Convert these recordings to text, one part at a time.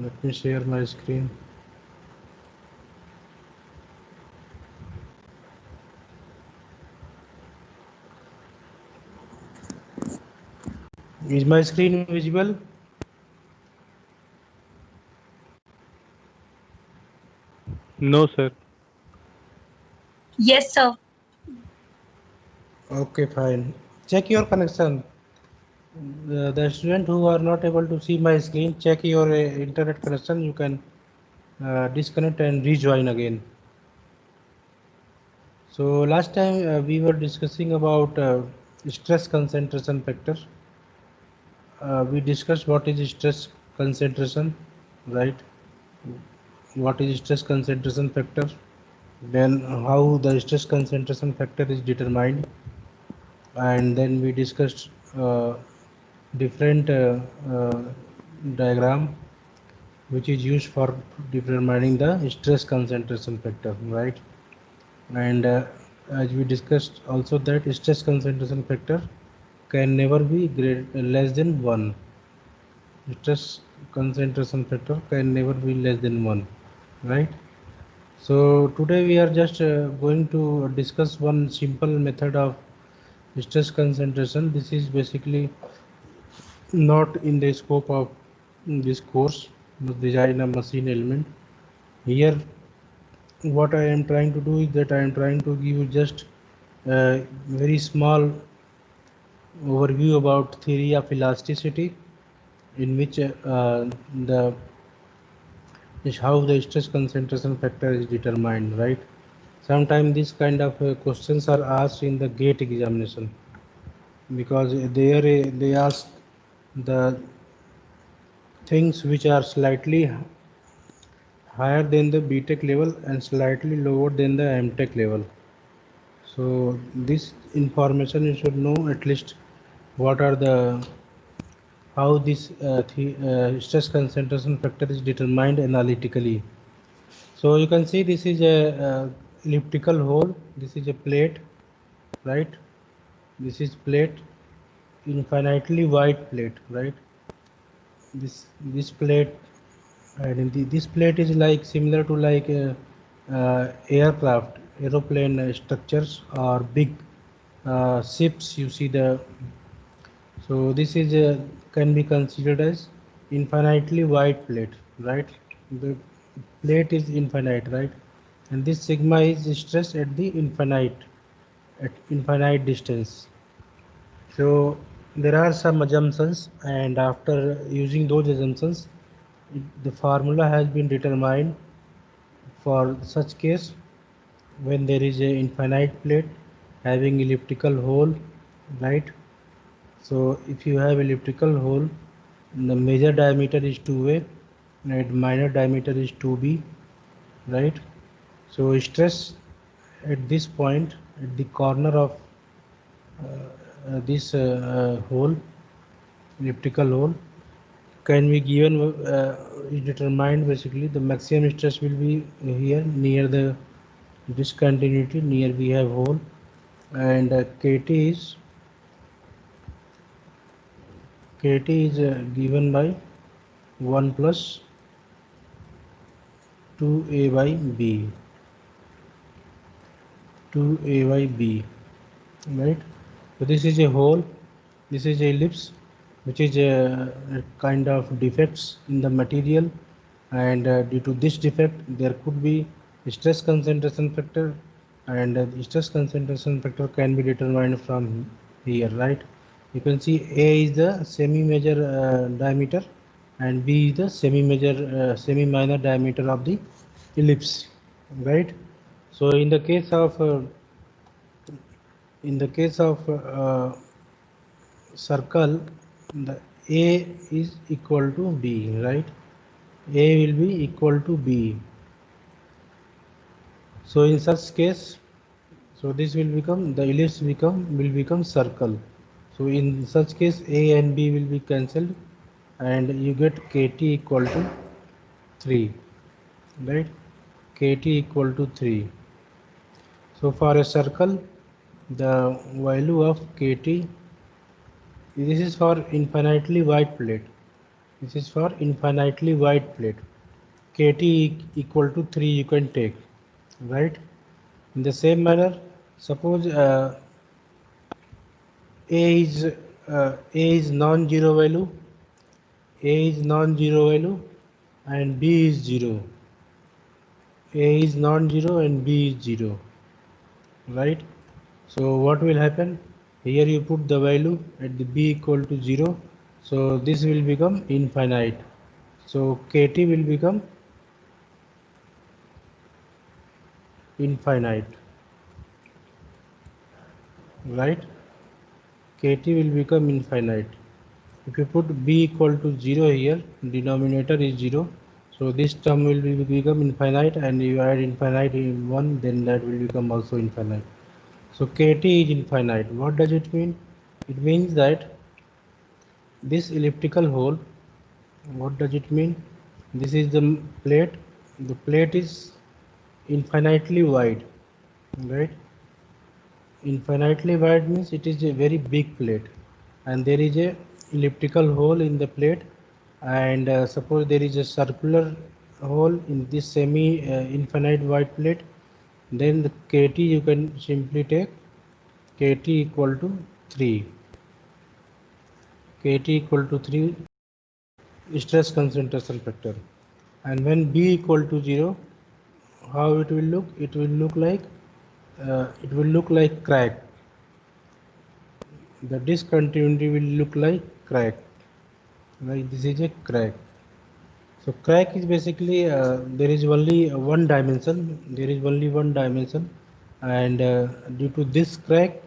Let me share my screen. Is my screen visible? No, sir. Yes, sir. Okay, fine. Check your connection. The student who are not able to see my screen, check your internet connection. You can disconnect and rejoin again. So last time we were discussing about stress concentration factor. We discussed what is stress concentration, right? What is stress concentration factor? Then how the stress concentration factor is determined, and then we discussed different diagram which is used for determining the stress concentration factor, right? And as we discussed also that stress concentration factor can never be less than 1. Stress concentration factor can never be less than 1, right? So today we are just going to discuss one simple method of stress concentration. This is basically not in the scope of this course, design a machine element. Here what I am trying to do is that I am trying to give you just a very small overview about theory of elasticity, in which the is how the stress concentration factor is determined, right? Sometimes these kind of questions are asked in the GATE examination, because there they ask the things which are slightly higher than the BTech level and slightly lower than the MTech level. So this information you should know at least what are the how this stress concentration factor is determined analytically. So you can see this is a elliptical hole. This is a plate, right? This is plate, infinitely wide plate, right? This plate, and this plate is like similar to like aircraft, aeroplane structures or big ships. You see the so this is can be considered as infinitely wide plate, right? The plate is infinite, right? And this sigma is stress at the infinite distance. So there are some assumptions, and after using those assumptions, the formula has been determined for such case when there is a infinite plate having elliptical hole, right? So if you have elliptical hole, the major diameter is 2a and minor diameter is 2b, right? So stress at this point at the corner of this hole, elliptical hole, can be given is determined. Basically the maximum stress will be here near the discontinuity, near we have hole, and kt is given by 1 plus 2a by b, 2a by b, right? So this is a hole, this is a ellipse, which is a kind of defects in the material, and due to this defect there could be stress concentration factor, and the stress concentration factor can be determined from here, right? You can see A is the semi major diameter and B is the semi major semi minor diameter of the ellipse, right? So in the case of circle, the A is equal to B, right? A will be equal to B. So in such case, so this will become the ellipse will become circle. So in such case, A and B will be cancelled, and you get KT equal to 3, right? KT equal to 3. So for a circle, the value of KT, this is for infinitely wide plate. This is for infinitely wide plate. Kt equal to 3 you can take, right? In the same manner, suppose a is non-zero value, and b is 0. A is non-zero and b is 0, right? So what will happen? Here you put the value at the b equal to 0, so this will become infinite. So kt will become infinite, right? Kt will become infinite. If you put b equal to 0 here, denominator is 0, so this term will become infinite, and you add infinite in 1, then that will become also infinite. So kt is infinite. What does it mean? It means that this elliptical hole, what does it mean? This is the plate. The plate is infinitely wide, right? Infinitely wide means it is a very big plate, and there is a elliptical hole in the plate, and suppose there is a circular hole in this semi infinite wide plate, then the kt you can simply take kt equal to 3. Kt equal to 3 stress concentration factor. And when b equal to 0, how it will look? It will look like crack. The discontinuity will look like crack. Like this is a crack. So crack is basically there is only one dimension. There is only one dimension, and due to this crack,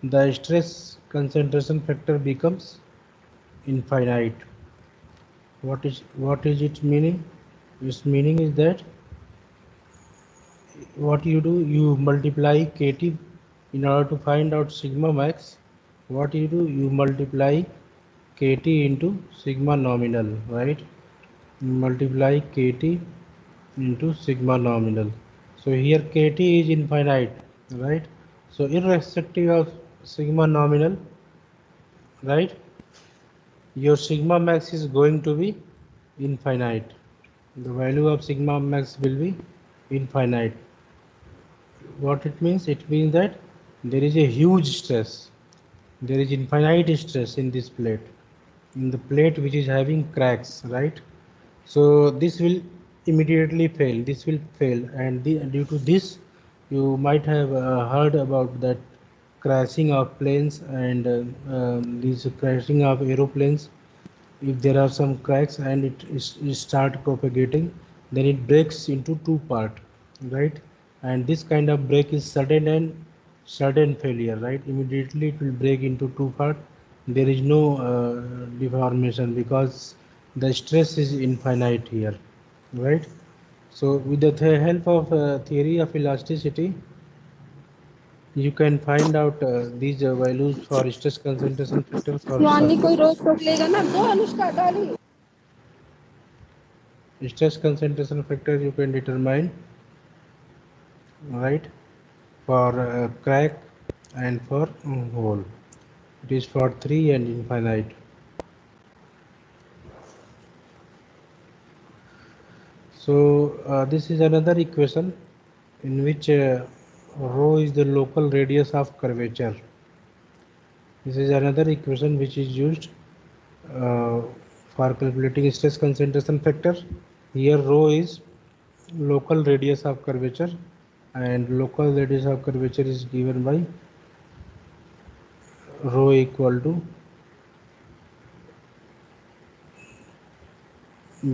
the stress concentration factor becomes infinite. What is its meaning? Its meaning is that what you do, you multiply kt in order to find out sigma max. What you do, you multiply kt into sigma nominal, right? Multiply kt into sigma nominal. So here kt is infinite, right? So irrespective of sigma nominal, right, your sigma max is going to be infinite. The value of sigma max will be infinite. What it means? It means that there is a huge stress. There is infinite stress in this plate, in the plate which is having cracks, right? So this will immediately fail. This will fail, and due to this, you might have heard about that crashing of planes and these crashing of aeroplanes. If there are some cracks and it start propagating, then it breaks into two part, right? And this kind of break is sudden and sudden failure, right? Immediately it will break into two part. There is no deformation because the stress is infinite here, right? So with the help of theory of elasticity, you can find out these values for stress concentration factor for वानी कोई surface. रोक टोक लेगा ना दो अनुष्का डाली Stress concentration factor you can determine, right, for crack and for hole. It is for 3 and infinite. So this is another equation in which rho is the local radius of curvature. This is another equation which is used uh, for calculating stress concentration factor. Here rho is local radius of curvature, and local radius of curvature is given by rho equal to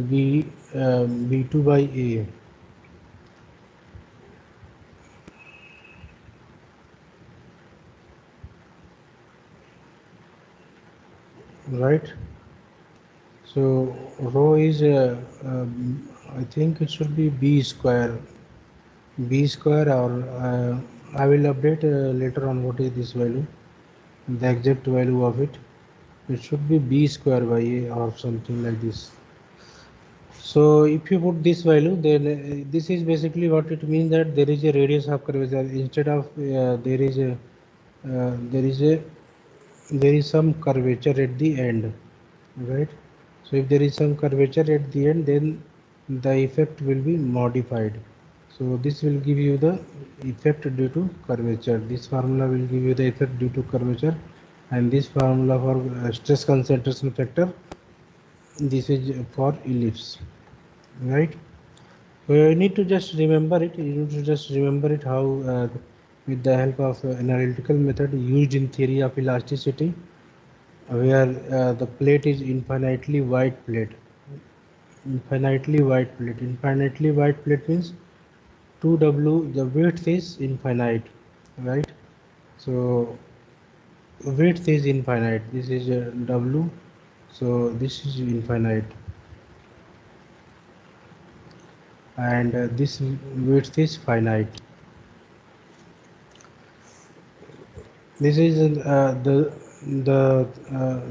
b b2 by a, right? So rho is I think it should be b square, or I will update later on what is this value, the exact value of it. It should be b square by a or something like this. So if you put this value, then this is basically what it means, that there is a radius of curvature. Instead of there is a there is some curvature at the end. right? So if there is some curvature at the end, then the effect will be modified. So this will give you the effect due to curvature. This formula will give you the effect due to curvature, and this formula for stress concentration factor, this is for ellipse, right? So you need to just remember it. You need to just remember it how with the help of analytical method used in theory of elasticity, where the plate is infinitely wide plate. Infinitely wide plate. Infinitely wide plate means 2W, the width is infinite, right? So width is infinite. This is W, so this is infinite, and this width is finite. This is the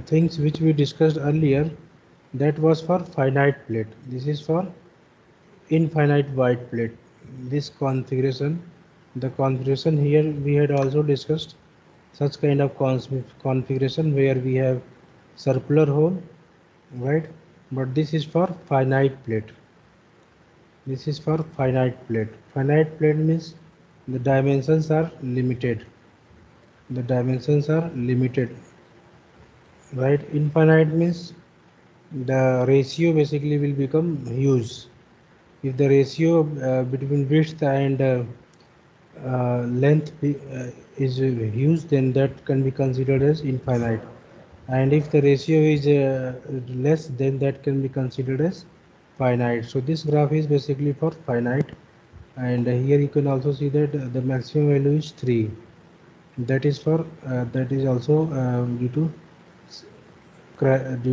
things which we discussed earlier. That was for finite plate. This is for infinite wide plate. This configuration, the configuration here we had also discussed such kind of configuration where we have circular hole, right? But this is for finite plate. This is for finite plate. Finite plate means the dimensions are limited. The dimensions are limited, right? Infinite means the ratio basically will become huge. If the ratio between width and length is huge, then that can be considered as infinite. And if the ratio is less, then that can be considered as finite. So this graph is basically for finite, and here you can also see that the maximum value is 3. That is for that is also due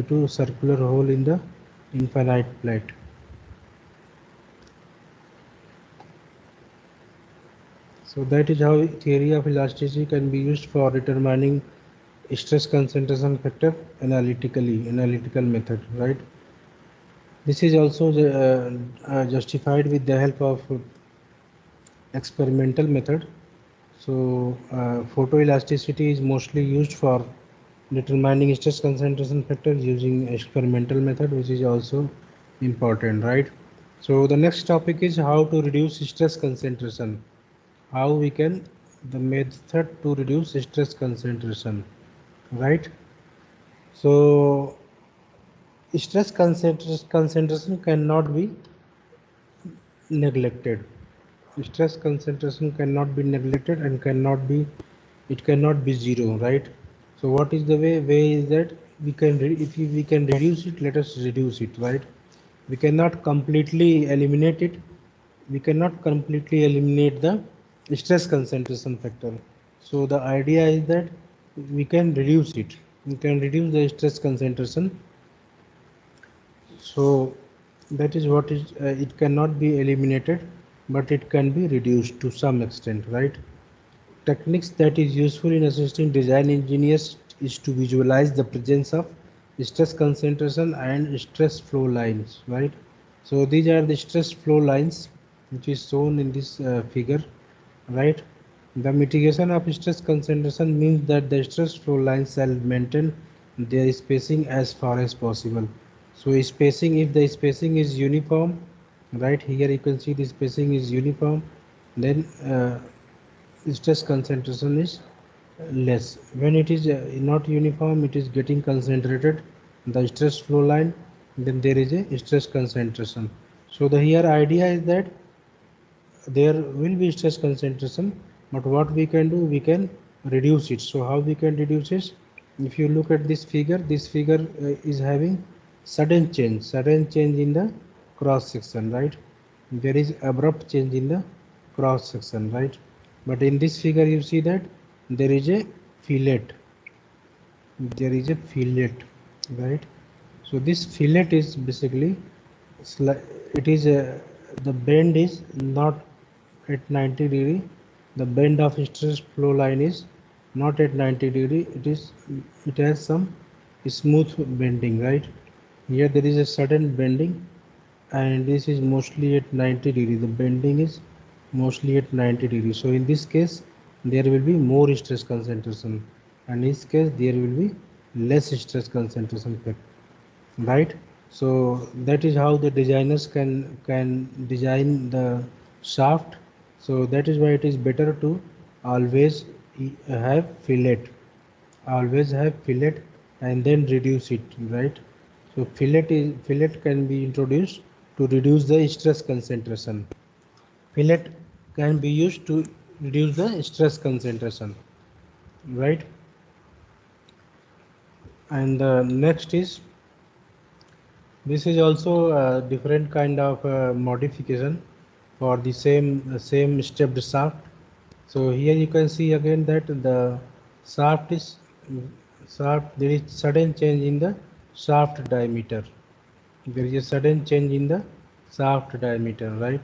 to circular hole in the infinite plate. So that is how theory of elasticity can be used for determining stress concentration factor analytical method, right? This is also justified with the help of experimental method. So photoelasticity is mostly used for determining stress concentration factor using experimental method, which is also important, right? So the next topic is how to reduce stress concentration. How we can, the method to reduce stress concentration, right? So stress concentration cannot be neglected. Stress concentration cannot be neglected and cannot be, it cannot be zero, right? So what is the way is that we can if we can reduce it, let us reduce it, right? We cannot completely eliminate it. We cannot completely eliminate the stress concentration factor. So the idea is that we can reduce it. We can reduce the stress concentration. So that is what is it cannot be eliminated, but it can be reduced to some extent, right? Techniques that is useful in assisting design engineers is to visualize the presence of stress concentration and stress flow lines, right? So these are the stress flow lines which is shown in this figure, right? The mitigation of stress concentration means that the stress flow lines shall maintain their spacing as far as possible. So spacing, if the spacing is uniform, right, here you can see the spacing is uniform, then stress concentration is less. When it is not uniform, it is getting concentrated, the stress flow line, then there is a stress concentration. So the here idea is that there will be stress concentration, but what we can do, we can reduce it. So how we can reduce it? If you look at this figure is having sudden change in the cross section, right? There is abrupt change in the cross section, right? But in this figure you see that there is a fillet, there is a fillet, right? So this fillet is basically it is the bend is not at 90 degree. The bend of stress flow line is not at 90 degree. It has some smooth bending, right? Here there is a sudden bending, and this is mostly at 90 degree. The bending is mostly at 90 degree. So in this case there will be more stress concentration, and in this case there will be less stress concentration right? So that is how the designers can design the shaft. So that is why it is better to always have fillet and then reduce it, right? So fillet can be introduced to reduce the stress concentration. Fillet can be used to reduce the stress concentration, right? And next is, this is also a different kind of modification for the same stepped shaft. So here you can see again that the shaft is there is sudden change in the shaft diameter. There is a sudden change in the shaft diameter, right?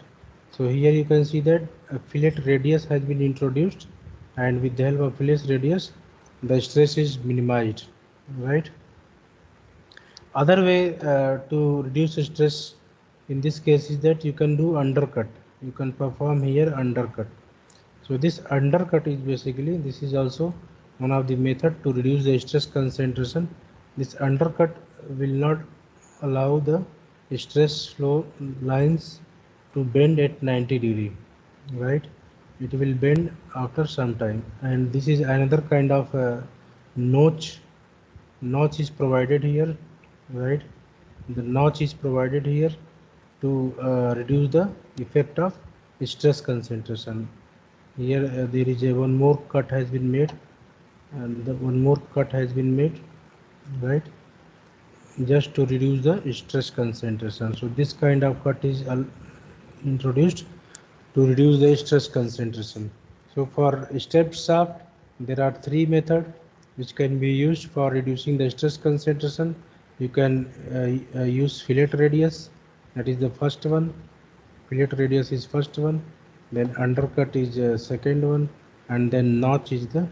So here you can see that a fillet radius has been introduced, and with the help of fillet radius the stress is minimized, right? Other way to reduce stress in this case is that you can do undercut. You can perform here undercut. So this undercut is basically, this is also one of the method to reduce the stress concentration. This undercut will not allow the stress flow lines to bend at 90°, right? It will bend after some time, and this is another kind of notch. Notch is provided here, right? The notch is provided here to reduce the effect of stress concentration. Here there is a one more cut has been made, and the one more cut has been made, right, just to reduce the stress concentration. So this kind of cut is introduced to reduce the stress concentration. So for stepped shaft, there are three methods which can be used for reducing the stress concentration. You can use fillet radius, that is the first one. Fillet radius is first one, then undercut is second one, and then notch is the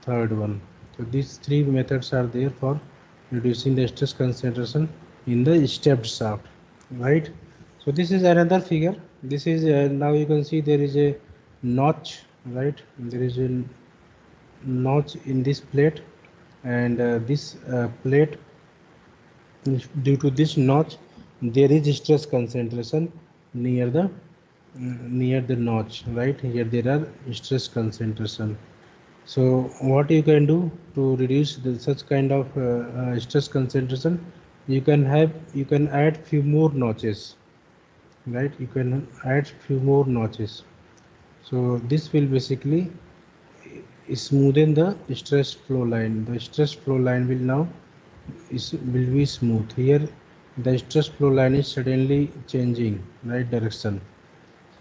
third one. So these three methods are there for reducing the stress concentration in the stepped shaft, right? So this is another figure. This is now you can see there is a notch, right? There is a notch in this plate, and this plate, due to this notch, there is stress concentration near the notch, right? Here there are stress concentration. So what you can do to reduce such kind of stress concentration, you can add few more notches, right? You can add few more notches. So this will basically smoothen the stress flow line. The stress flow line will now will be smooth. Here the stress flow line is suddenly changing right direction.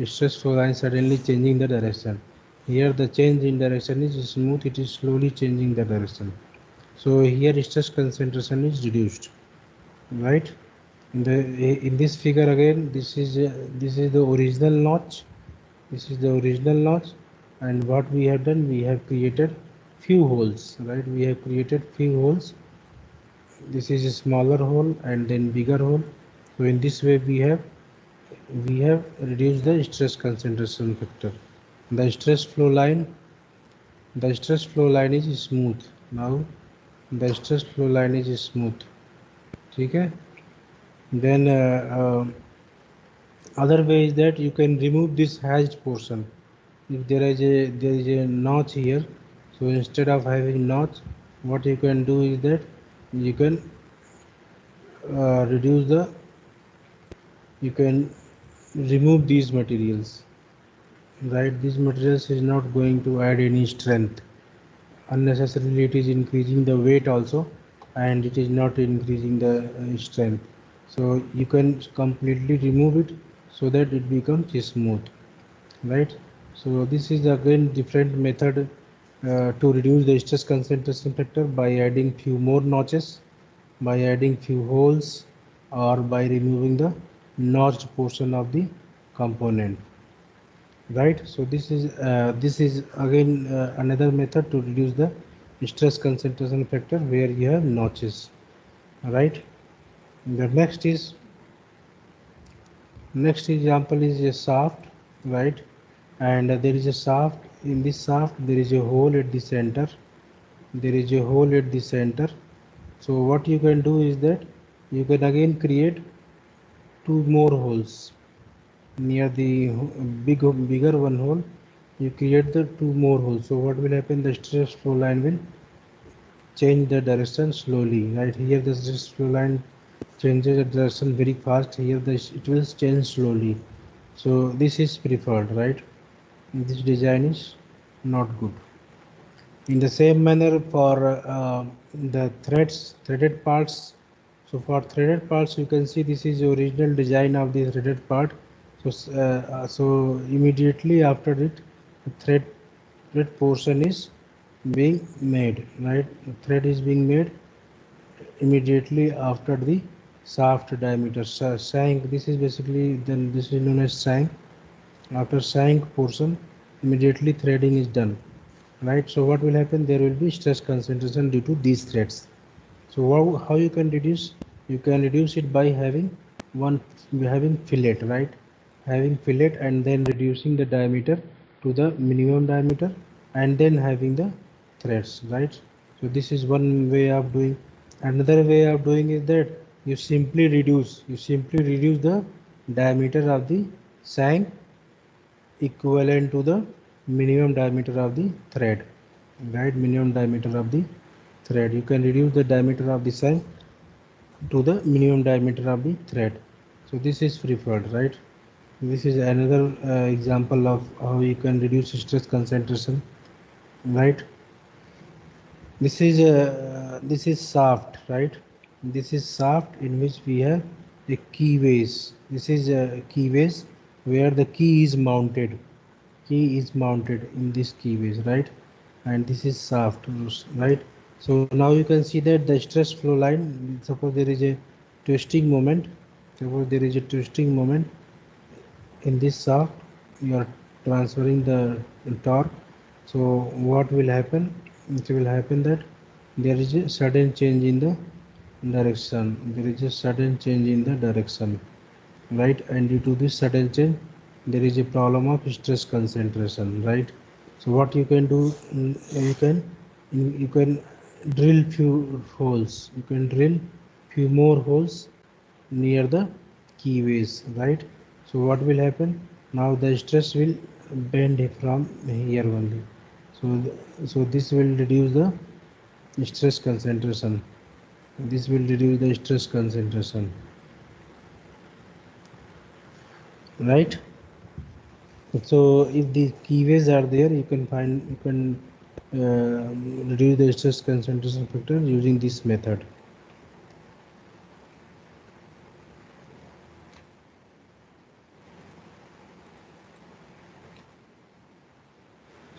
Stress flow line suddenly changing the direction. Here the change in direction is smooth, it is slowly changing the direction. So here stress concentration is reduced, right? In this figure again, this is the original notch. This is the original notch, and what we have done, we have created few holes, right? We have created few holes. This is a smaller hole and then bigger hole. So in this way we have reduced the stress concentration factor. The stress flow line is smooth. Now the stress flow line is smooth. Okay. Then other way is that you can remove this hatched portion. If there is a notch here, so instead of having notch, what you can do is that you can reduce the you can remove these materials, right? These materials is not going to add any strength. Unnecessarily it is increasing the weight also, and it is not increasing the strength. So you can completely remove it so that it becomes smooth, right? So this is again different method to reduce the stress concentration factor by adding few more notches, by adding few holes, or by removing the notched portion of the component, right? So this is again another method to reduce the stress concentration factor where you have notches, right? The next example is a shaft, right? And there is a shaft. In this shaft there is a hole at the center. So what you can do is that you can again create two more holes near the bigger one hole. You create the two more holes. So what will happen? The stress flow line will change the direction slowly. Right here, the stress flow line changes the direction very fast. Here, it will change slowly. So this is preferred, right? This design is not good. In the same manner for the threaded parts. So for threaded parts, you can see this is the original design of the threaded part. So immediately after it, the thread portion is being made, right? The thread is being made immediately after the shaft diameter. Shank, this is basically, then this is known as shank. After shank portion, immediately threading is done, right? So what will happen? There will be stress concentration due to these threads. So how you can reduce? You can reduce it by having fillet, right? Having fillet and then reducing the diameter to the minimum diameter and then having the threads, right? So this is one way of doing. Another way of doing is that you simply reduce the diameter of the shank equivalent to the minimum diameter of the thread, right? Minimum diameter of the thread. You can reduce the diameter of the shank to the minimum diameter of the thread. So this is preferred, right? This is another example of how you can reduce stress concentration, right? This is shaft, right? This is shaft in which we have the keyways. This is a keyways where the key is mounted. Key is mounted in this keyways, right? And this is shaft, right? So now you can see that the stress flow line, suppose there is a twisting moment. Suppose there is a twisting moment in this shaft, you are transferring the torque. So what will happen? It will happen that there is a sudden change in the direction. There is a sudden change in the direction, right? And due to this sudden change, there is a problem of stress concentration, right? So what you can do? You can drill few holes. You can drill few more holes near the keyways, right? So what will happen? Now the stress will bend from here only. So this will reduce the stress concentration. This will reduce the stress concentration, right? So if the keyways are there, you can reduce the stress concentration factor using this method.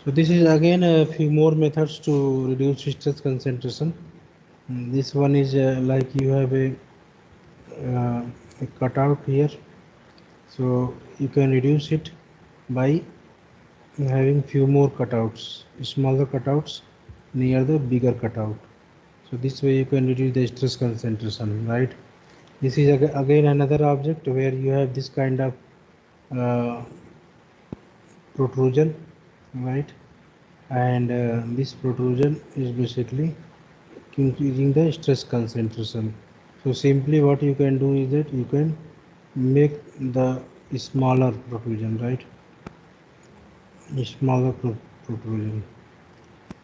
So this is again a few more methods to reduce stress concentration. This one is like you have a cutout here, so you can reduce it by having few more cutouts, smaller cutouts near the bigger cutout. So this way you can reduce the stress concentration, right? This is again another object where you have this kind of uh, protrusion, right? And this protrusion is basically increasing the stress concentration. So simply what you can do is that you can make the smaller protrusion, right? Smaller protrusion.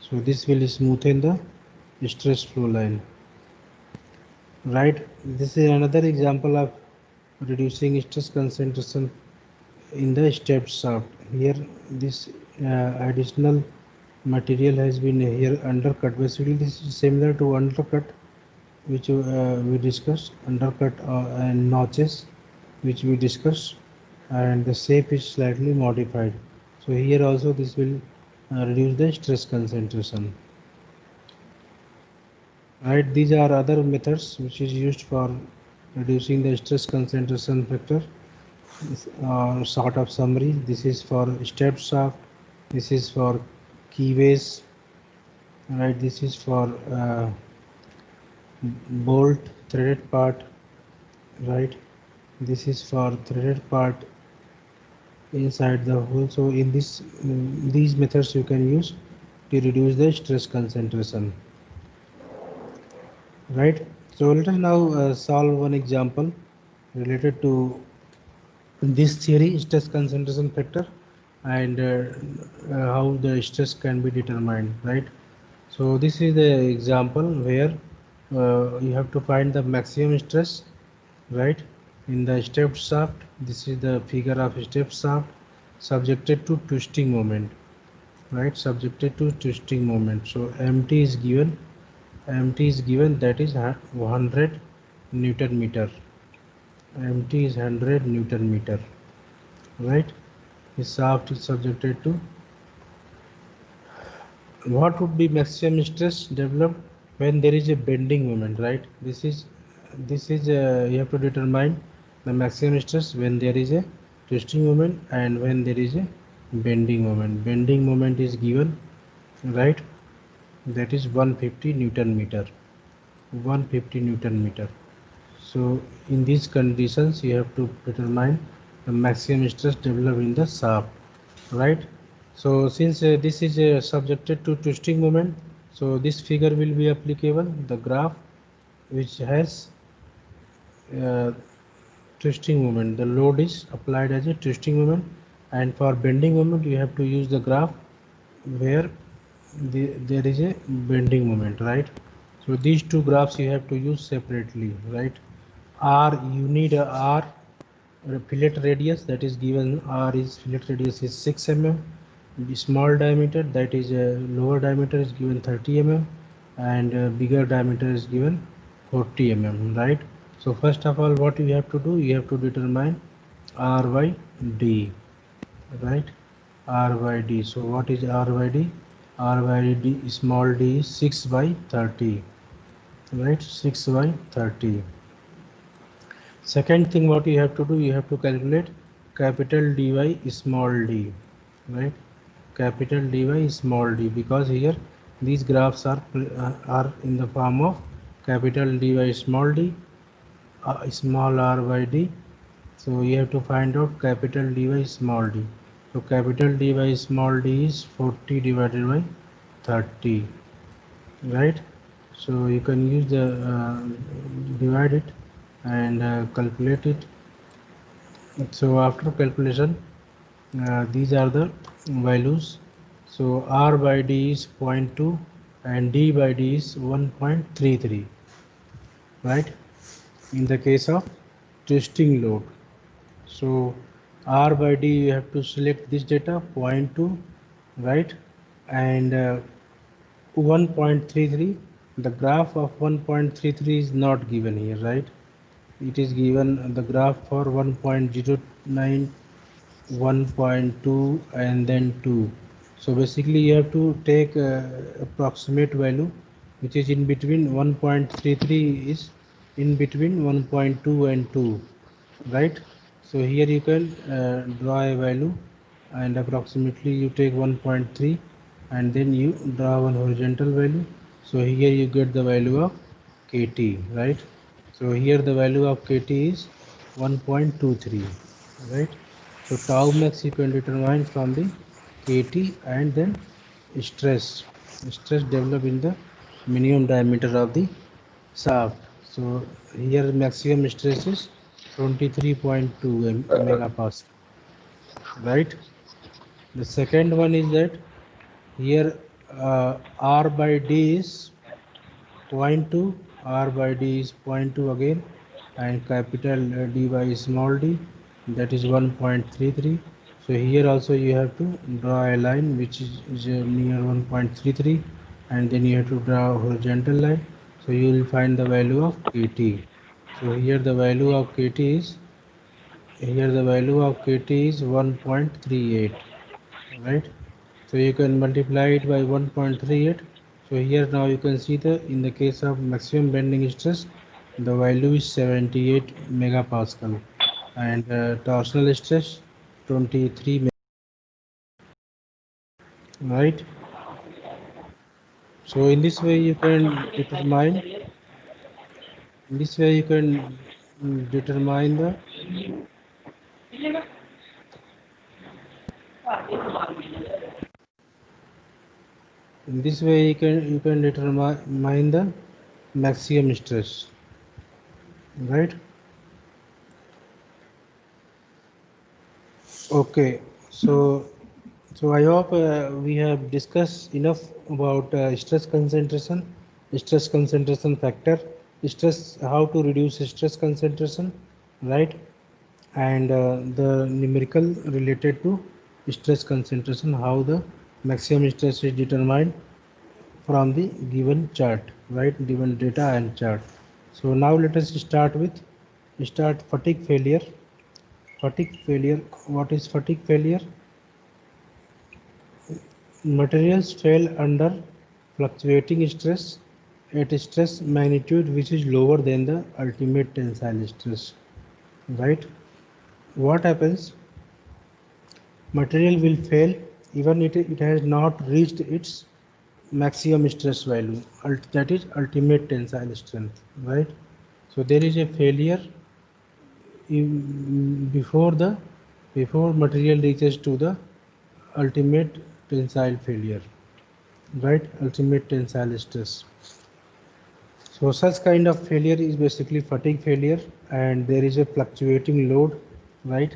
So this will smoothen the stress flow line, right? This is another example of reducing stress concentration in the stepped shaft. Here this additional material has been here undercut. Basically this is similar to undercut which we discussed, undercut and notches which we discussed, and the shape is slightly modified. So here also this will reduce the stress concentration, right? These are other methods which is used for reducing the stress concentration factor. Sort of summary: this is for step shaft, this is for keyways, right? This is for bolt threaded part, right? This is for threaded part inside the hole. So in these methods you can use to reduce the stress concentration, right? So let us now solve one example related to this theory, stress concentration factor, and how the stress can be determined, right? So this is the example where you have to find the maximum stress, right, in the stepped shaft. This is the figure of stepped shaft subjected to twisting moment, right, subjected to twisting moment. So mt is given, that is 100 newton meter. mt is 100 newton meter, right? The shaft is subjected to, what would be maximum stress developed when there is a bending moment, right? This is you have to determine the maximum stress when there is a twisting moment and when there is a bending moment. Bending moment is given, right, that is 150 newton meter, 150 newton meter. So in these conditions you have to determine the maximum stress developed in the shaft, right? So since this is subjected to twisting moment, so this figure will be applicable. The graph which has uh, twisting moment, the load is applied as a twisting moment, and for bending moment you have to use the graph where there is a bending moment, right? So these two graphs you have to use separately, right? R, you need a R fillet radius, that is given. R is fillet radius is 6 mm. The small diameter, that is lower diameter, is given 30 mm, and bigger diameter is given 40 mm, right? So first of all, what you have to do, you have to determine R by D, right? R by D. So what is R by D? R by D, small d is 6 by 30, right? 6 by 30. Second thing what you have to do, you have to calculate capital dy small d, right? Capital dy small d, because here these graphs are in the form of capital dy small d, small r by d. So you have to find out capital dy small d. So capital dy small d is 40 divided by 30, right? So you can use the divide it and calculate it. So after calculation, these are the values. So R by D is 0.2 and D by D is 1.33, right? In the case of twisting load. So R by D, you have to select this data 0.2, right? And 1.33. The graph of 1.33 is not given here, right? It is given the graph for 1.09, 1.2, and then 2. So basically you have to take approximate value which is in between. 1.33 is in between 1.2 and 2, right? So here you can draw a value, and approximately you take 1.3 and then you draw one horizontal value. So here you get the value of kt, right? So here the value of kt is 1.23, right? So tau max you can determine from the kt, and then stress developed in the minimum diameter of the shaft. So here maximum stress is 23.2 megapascal, right? The second one is that here R by D is zero point 0.2, R by D is 0.2 again, and capital D by small d, that is 1.33. So here also you have to draw a line which is near 1.33, and then you have to draw a horizontal line. So you will find the value of kt. So here the value of kt is, 1.38, right? So you can multiply it by 1.38. So here now you can see the, in the case of maximum bending stress, the value is 78 megapascal, and torsional stress 23, right? So in this way you can determine, determine the, in this way you can determine the maximum stress. right? Okay, so I hope we have discussed enough about stress concentration factor, stress, how to reduce stress concentration, right? And the numerical related to stress concentration, how the maximum stress is determined from the given chart, right? Given data and chart. So now let us start fatigue failure. Fatigue failure. What is fatigue failure? Materials fail under fluctuating stress at a stress magnitude which is lower than the ultimate tensile stress, right? What happens? Material will fail even it has not reached its maximum stress value, that is ultimate tensile strength, right? So there is a failure before material reaches to the ultimate tensile failure, right? Ultimate tensile stress. So such kind of failure is basically fatigue failure, and there is a fluctuating load, right?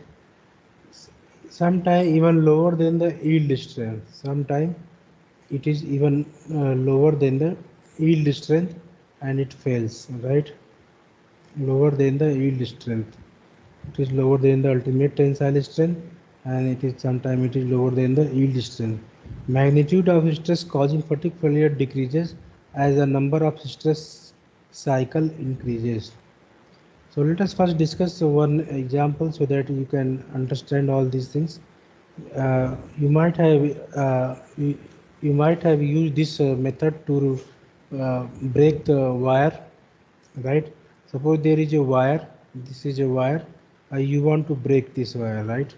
Sometimes even lower than the yield strength. Sometimes it is even lower than the yield strength and it fails, right? Lower than the yield strength. It is lower than the ultimate tensile strength, and it is sometimes it is lower than the yield strength. Magnitude of stress causing fatigue failure decreases as the number of stress cycle increases. So let us first discuss one example so that you can understand all these things. You might have you might have used this method to break the wire, right? Suppose there is a wire, this is a wire, you want to break this wire, right?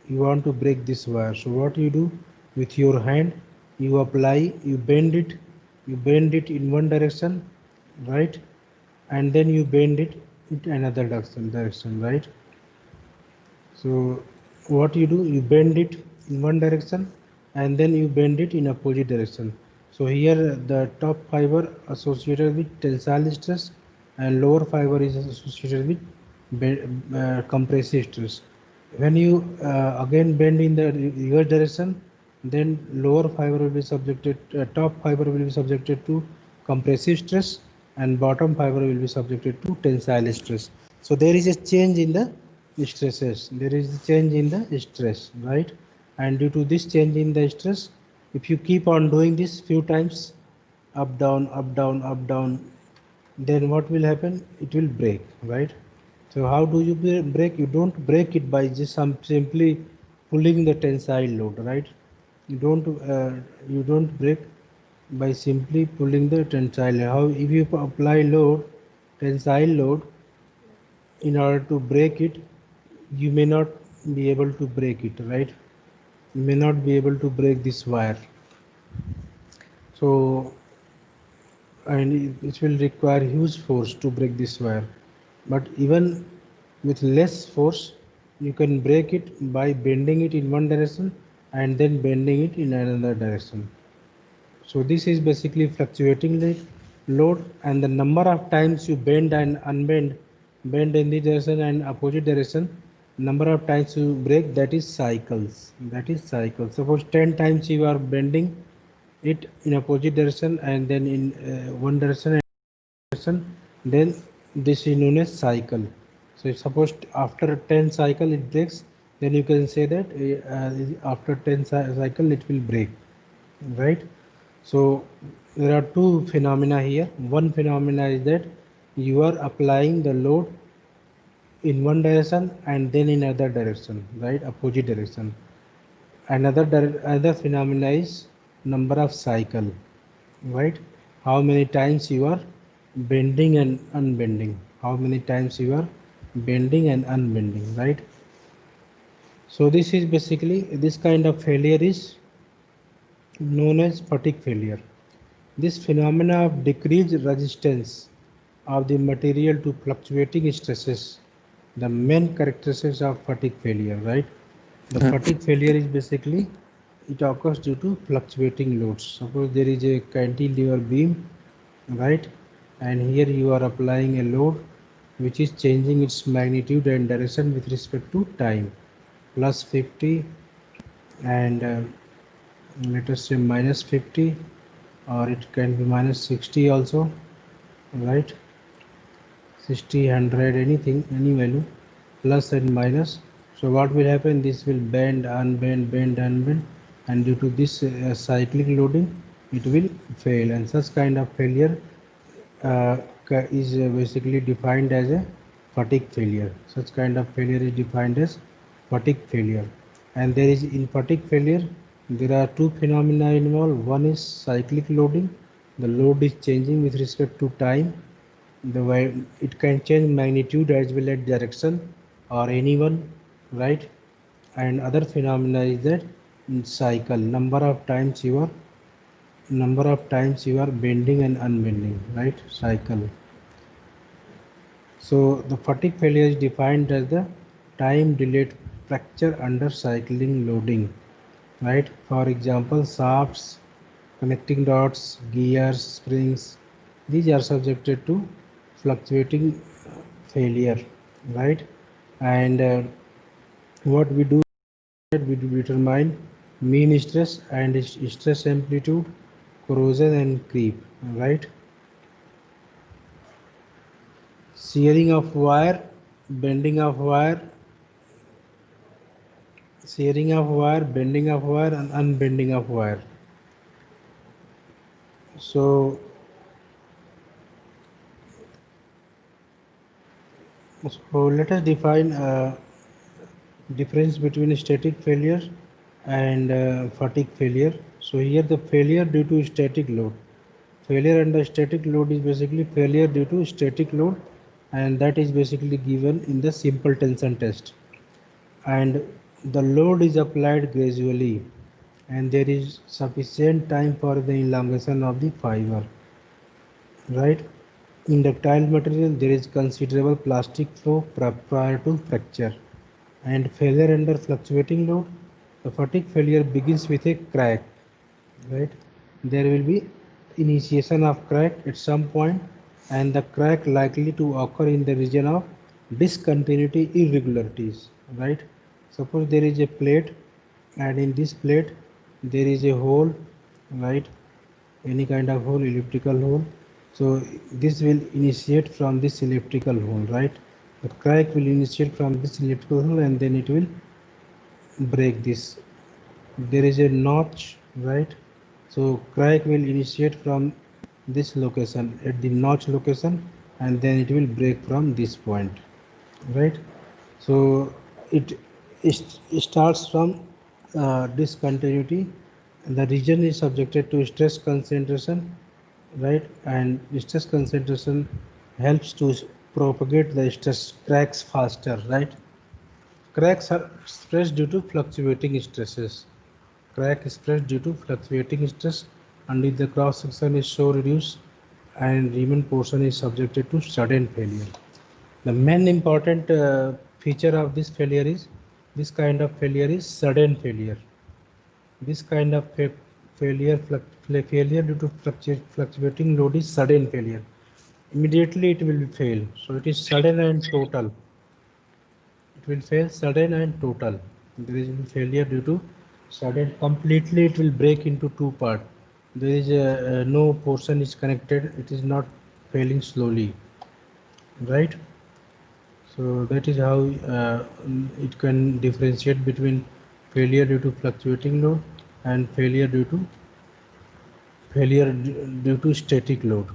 You want to break this wire. So what you do with your hand, you apply, you bend it in one direction, right? And then you bend it in another direction, right? So what you do, you bend it in one direction and then you bend it in opposite direction. So here the top fiber associated with tensile stress and lower fiber is associated with compressive stress. When you again bend in the reverse direction, then lower fiber will be subjected, top fiber will be subjected to compressive stress and bottom fiber will be subjected to tensile stress. So there is a change in the stresses. There is a change in the stress, right? And due to this change in the stress, if you keep on doing this few times, up down up down up down, then what will happen? It will break, right? So how do you break? You don't break it by just simply pulling the tensile load, right? You don't break by simply pulling the tensile. How if you apply load, tensile load, in order to break it, you may not be able to break it, right? You may not be able to break this wire. So and it will require huge force to break this wire, but even with less force you can break it by bending it in one direction and then bending it in another direction. So this is basically fluctuating load, and the number of times you bend and unbend, bend in this direction and opposite direction, number of times you break, that is cycles. That is cycles. Suppose 10 times you are bending it in opposite direction and then in one direction, then this is known as cycle. So suppose after 10 cycle it breaks, then you can say that after 10 cycle it will break, right? So there are two phenomena here. One phenomena is that you are applying the load in one direction and then in other direction, right? Opposite direction. Other phenomena is number of cycle, right? How many times you are bending and unbending. How many times you are bending and unbending, right? So this is basically, this kind of failure is known as fatigue failure. This phenomena of decreased resistance of the material to fluctuating stresses, the main characteristics of fatigue failure, right? The fatigue failure is basically, it occurs due to fluctuating loads. Suppose there is a cantilever beam, right? And here you are applying a load which is changing its magnitude and direction with respect to time, plus 50 and let us say minus 50, or it can be minus 60 also, right? 60, 100, anything, any value, plus and minus. So what will happen? This will bend, unbend, bend, unbend, and due to this cyclic loading, it will fail. And such kind of failure uh, is basically defined as a fatigue failure. Such kind of failure is defined as fatigue failure. And there is, in fatigue failure, there are two phenomena involved. One is cyclic loading. The load is changing with respect to time. The way it can change magnitude as well as direction or any one, right? And other phenomena is that cycle, number of times you are bending and unbending, right? Cycle. So the fatigue failure is defined as the time delayed fracture under cycling loading, right? For example, shafts, connecting dots, gears, springs, these are subjected to fluctuating failure, right? And what we do is we determine mean stress and stress amplitude, corrosion and creep, right? Shearing of wire, bending of wire, shearing of wire, bending of wire, and unbending of wire. So let us define difference between static failure and fatigue failure. So here the failure due to static load. Failure under static load is basically failure due to static load, and that is basically given in the simple tension test. And the load is applied gradually, and there is sufficient time for the elongation of the fiber, right? In ductile material, there is considerable plastic flow prior to fracture. And failure under fluctuating load, the fatigue failure begins with a crack, right? There will be initiation of crack at some point, and the crack likely to occur in the region of discontinuity irregularities, right? Suppose there is a plate, and in this plate there is a hole, right? Any kind of hole, elliptical hole. So this will initiate from this elliptical hole, right? The crack will initiate from this elliptical hole, and then it will break this. There is a notch, right? So crack will initiate from this location, at the notch location, and then it will break from this point, right? So it starts from discontinuity. The region is subjected to stress concentration, right? And stress concentration helps to propagate the stress cracks faster, right? Cracks are spread due to fluctuating stresses. Crack is spread due to fluctuating stress, and if the cross section is so reduced and remaining portion is subjected to sudden failure. The main important feature of this failure is this kind of failure is sudden failure. This kind of failure due to fluctuating load is sudden failure. Immediately it will fail. So it is sudden and total. It will fail sudden and total. There is failure due to sudden. Completely it will break into two parts. There is no portion is connected. It is not failing slowly, right? So that is how it can differentiate between failure due to fluctuating load and failure due to static load.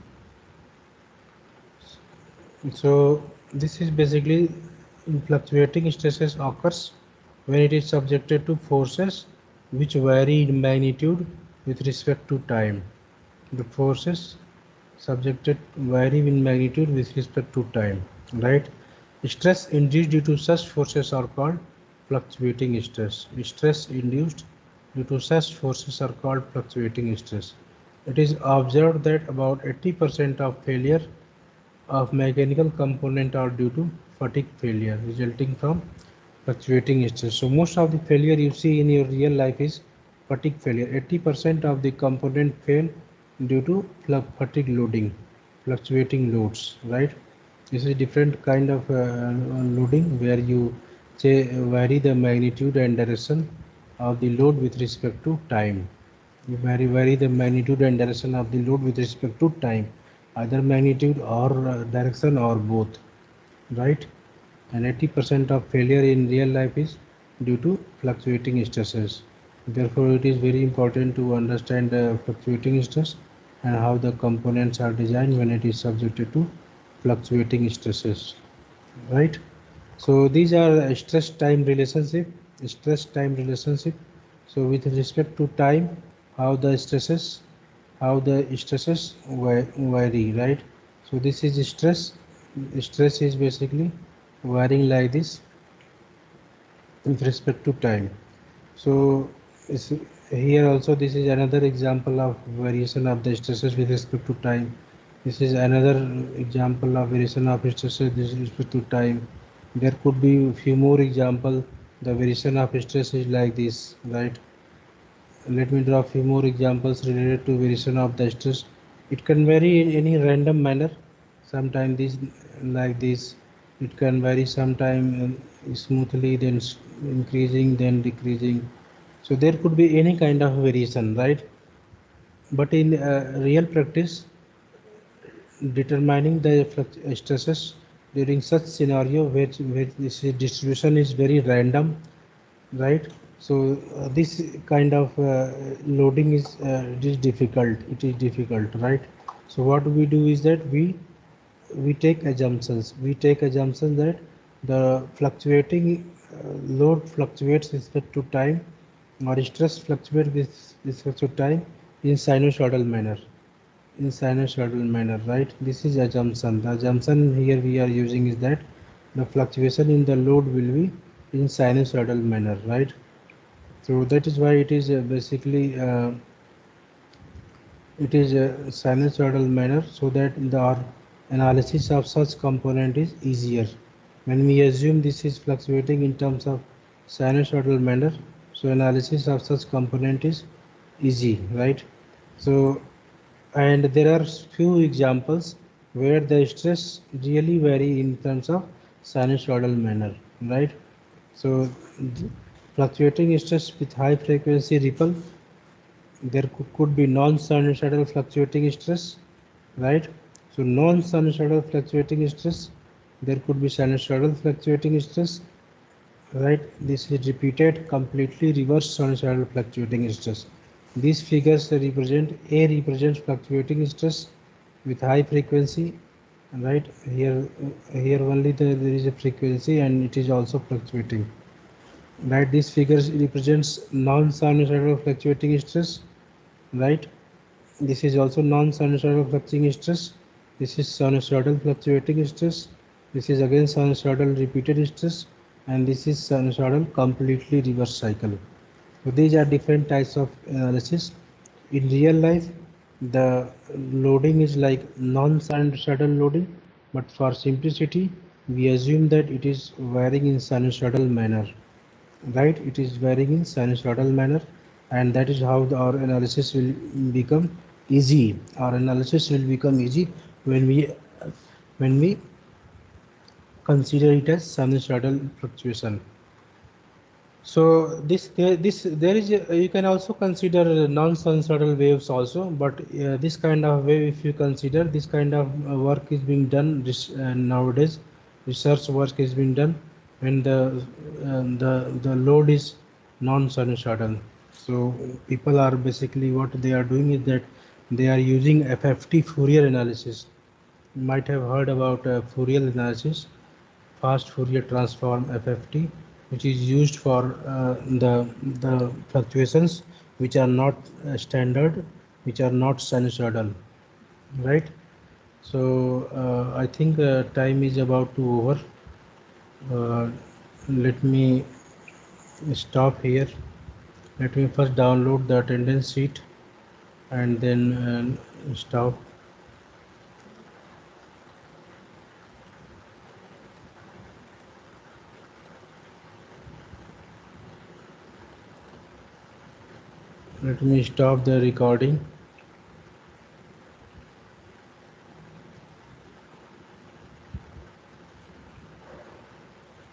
So this is basically fluctuating stresses occurs when it is subjected to forces which vary in magnitude with respect to time. The forces subjected vary in magnitude with respect to time, right? Stress induced due to such forces are called fluctuating stress. Stress induced due to such forces are called fluctuating stress. It is observed that about 80% of failure of mechanical component are due to fatigue failure resulting from fluctuating stress. So most of the failure you see in your real life is fatigue failure. 80% of the component fail due to fatigue loading, fluctuating loads, right? This is different kind of loading where you vary the magnitude and direction of the load with respect to time. You vary the magnitude and direction of the load with respect to time, either magnitude or direction or both, right? And 80% of failure in real life is due to fluctuating stresses. Therefore, it is very important to understand fluctuating stress and how the components are designed when it is subjected to fluctuating stresses, right? So these are stress time relationship. So with respect to time, how the stresses vary, right? So this is stress is basically varying like this with respect to time. So here also this is another example of variation of the stresses with respect to time. This is another example of variation of stresses with respect to time. There could be a few more example. The variation of stress is like this, right? Let me draw a few more examples related to variation of the stress. It can vary in any random manner. Sometimes this like this. It can vary sometime smoothly, then increasing, then decreasing. So there could be any kind of variation, right? But in real practice, determining the stresses during such scenario where this distribution is very random, right? So this kind of loading is it is difficult. It is difficult, right? So what we do is that we take assumptions. We take assumptions that the fluctuating load fluctuates with respect to time, or stress fluctuates with respect to time in sinusoidal manner. In sinusoidal manner, right? This is assumption. The assumption here we are using is that the fluctuation in the load will be in sinusoidal manner, right? So that is why it is basically it is a sinusoidal manner, so that the analysis of such component is easier. When we assume this is fluctuating in terms of sinusoidal manner, so analysis of such component is easy, right? So, and there are few examples where the stress really vary in terms of sinusoidal manner, right? So fluctuating stress with high frequency ripple, there could be non-sinusoidal fluctuating stress, right? So non-sinusoidal fluctuating stress, there could be sinusoidal fluctuating stress, right? This is repeated completely reverse sinusoidal fluctuating stress. These figures represent A represents fluctuating stress with high frequency, right? Here only there is a frequency and it is also fluctuating, right? This figure represents non-sinusoidal fluctuating stress, right? This is also non-sinusoidal fluctuating stress. This is sinusoidal fluctuating stress. This is again sinusoidal repeated stress, and this is sinusoidal completely reverse cycle. So these are different types of analysis. In real life, the loading is like non-sinusoidal loading, but for simplicity, we assume that it is varying in sinusoidal manner, right? It is varying in sinusoidal manner, and that is how our analysis will become easy. Our analysis will become easy when we consider it as sinusoidal fluctuation. So there is you can also consider non-sinusoidal waves also, but this kind of wave, if you consider, this kind of work is being done nowadays. Research work is being done when the load is non-sinusoidal. So people are basically, what they are doing is that they are using FFT, Fourier analysis. You might have heard about Fourier analysis, fast Fourier transform FFT, which is used for the fluctuations which are not standard, which are not sinusoidal, right? So I think time is about to over. Let me stop here. Let me first download the attendance sheet and then stop. Let me stop the recording.